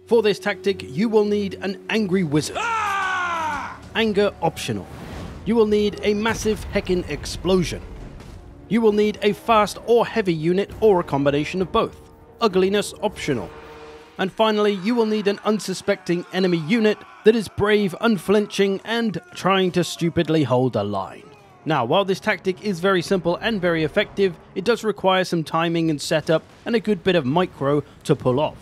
For this tactic, you will need an angry wizard. Anger optional. You will need a massive heckin' explosion. You will need a fast or heavy unit or a combination of both. Ugliness optional. And finally, you will need an unsuspecting enemy unit that is brave, unflinching, and trying to stupidly hold a line. Now, while this tactic is very simple and very effective, it does require some timing and setup and a good bit of micro to pull off.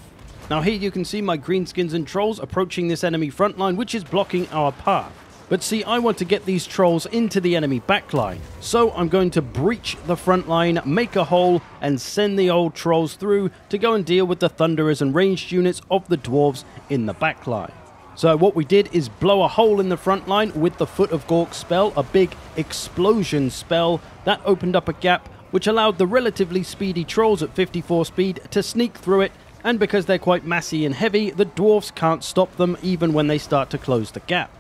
Now here you can see my greenskins and trolls approaching this enemy front line, which is blocking our path. But see, I want to get these trolls into the enemy backline, so I'm going to breach the front line, make a hole, and send the old trolls through to go and deal with the thunderers and ranged units of the dwarves in the backline. So what we did is blow a hole in the front line with the Foot of Gork spell, a big explosion spell that opened up a gap which allowed the relatively speedy trolls at 54 speed to sneak through it, and because they're quite massy and heavy, the dwarves can't stop them even when they start to close the gap.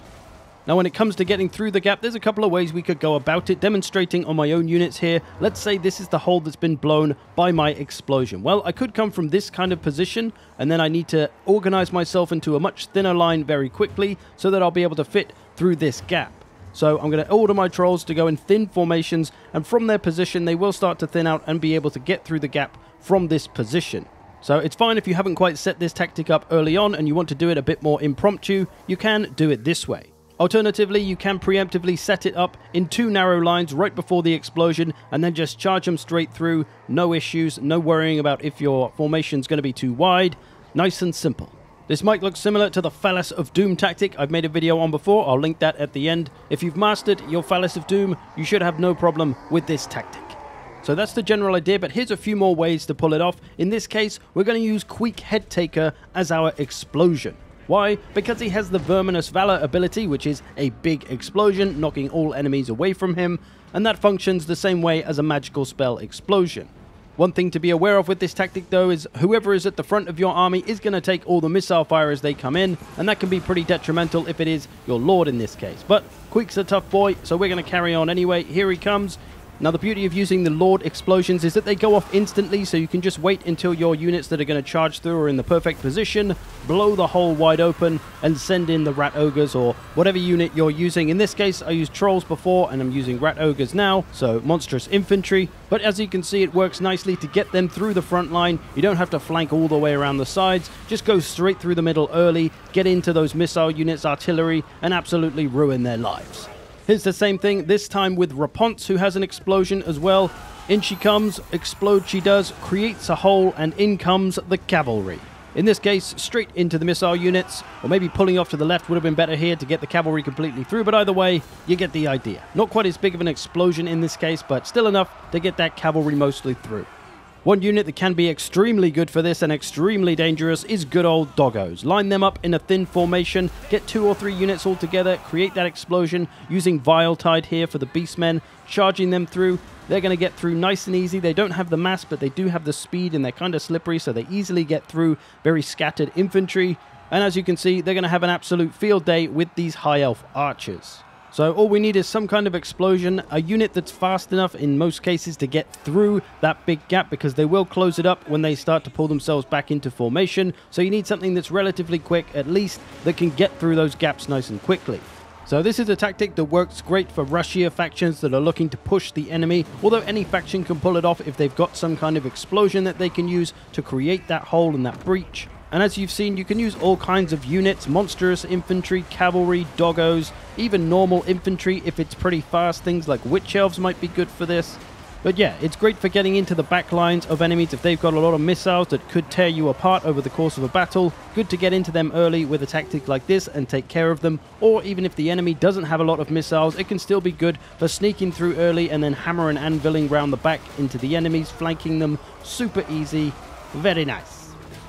Now when it comes to getting through the gap, there's a couple of ways we could go about it, demonstrating on my own units here. Let's say this is the hole that's been blown by my explosion. Well, I could come from this kind of position, and then I need to organize myself into a much thinner line very quickly so that I'll be able to fit through this gap. So I'm going to order my trolls to go in thin formations, and from their position they will start to thin out and be able to get through the gap from this position. So it's fine if you haven't quite set this tactic up early on and you want to do it a bit more impromptu, you can do it this way. Alternatively, you can preemptively set it up in two narrow lines right before the explosion and then just charge them straight through. No issues, no worrying about if your formation's going to be too wide. Nice and simple. This might look similar to the Phallus of Doom tactic I've made a video on before. I'll link that at the end. If you've mastered your Phallus of Doom, you should have no problem with this tactic. So that's the general idea, but here's a few more ways to pull it off. In this case, we're going to use Queek Headtaker as our explosion. Why? Because he has the Verminous Valor ability, which is a big explosion, knocking all enemies away from him, and that functions the same way as a magical spell explosion. One thing to be aware of with this tactic though is whoever is at the front of your army is going to take all the missile fire as they come in, and that can be pretty detrimental if it is your lord in this case. But Queek's a tough boy, so we're going to carry on anyway. Here he comes. Now the beauty of using the Lord explosions is that they go off instantly, so you can just wait until your units that are going to charge through are in the perfect position, blow the hole wide open, and send in the Rat Ogres or whatever unit you're using. In this case, I used Trolls before, and I'm using Rat Ogres now, so monstrous infantry. But as you can see, it works nicely to get them through the front line. You don't have to flank all the way around the sides, just go straight through the middle early, get into those missile units, artillery, and absolutely ruin their lives. Here's the same thing, this time with Rapunzel, who has an explosion as well. In she comes, explode she does, creates a hole, and in comes the cavalry. In this case, straight into the missile units, or maybe pulling off to the left would have been better here to get the cavalry completely through, but either way, you get the idea. Not quite as big of an explosion in this case, but still enough to get that cavalry mostly through. One unit that can be extremely good for this and extremely dangerous is good old doggos. Line them up in a thin formation, get 2 or 3 units all together, create that explosion using Vile Tide here for the beastmen, charging them through. They're going to get through nice and easy. They don't have the mass, but they do have the speed, and they're kind of slippery, so they easily get through very scattered infantry. And as you can see, they're going to have an absolute field day with these high elf archers. So all we need is some kind of explosion, a unit that's fast enough in most cases to get through that big gap, because they will close it up when they start to pull themselves back into formation. So you need something that's relatively quick, at least, that can get through those gaps nice and quickly. So this is a tactic that works great for rushier factions that are looking to push the enemy, although any faction can pull it off if they've got some kind of explosion that they can use to create that hole and that breach. And as you've seen, you can use all kinds of units, monstrous infantry, cavalry, doggos, even normal infantry if it's pretty fast. Things like witch elves might be good for this. But yeah, it's great for getting into the back lines of enemies if they've got a lot of missiles that could tear you apart over the course of a battle. Good to get into them early with a tactic like this and take care of them. Or even if the enemy doesn't have a lot of missiles, it can still be good for sneaking through early and then hammer and anviling round the back into the enemies, flanking them. Super easy. Very nice.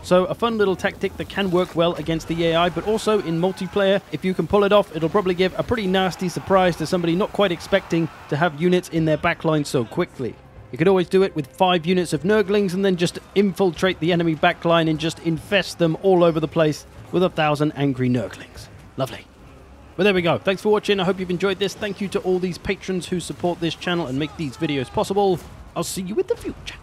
So a fun little tactic that can work well against the AI, but also in multiplayer, if you can pull it off, it'll probably give a pretty nasty surprise to somebody not quite expecting to have units in their backline so quickly. You could always do it with 5 units of Nurglings and then just infiltrate the enemy backline and just infest them all over the place with 1,000 angry Nurglings. Lovely. But there we go. Thanks for watching. I hope you've enjoyed this. Thank you to all these patrons who support this channel and make these videos possible. I'll see you in the future.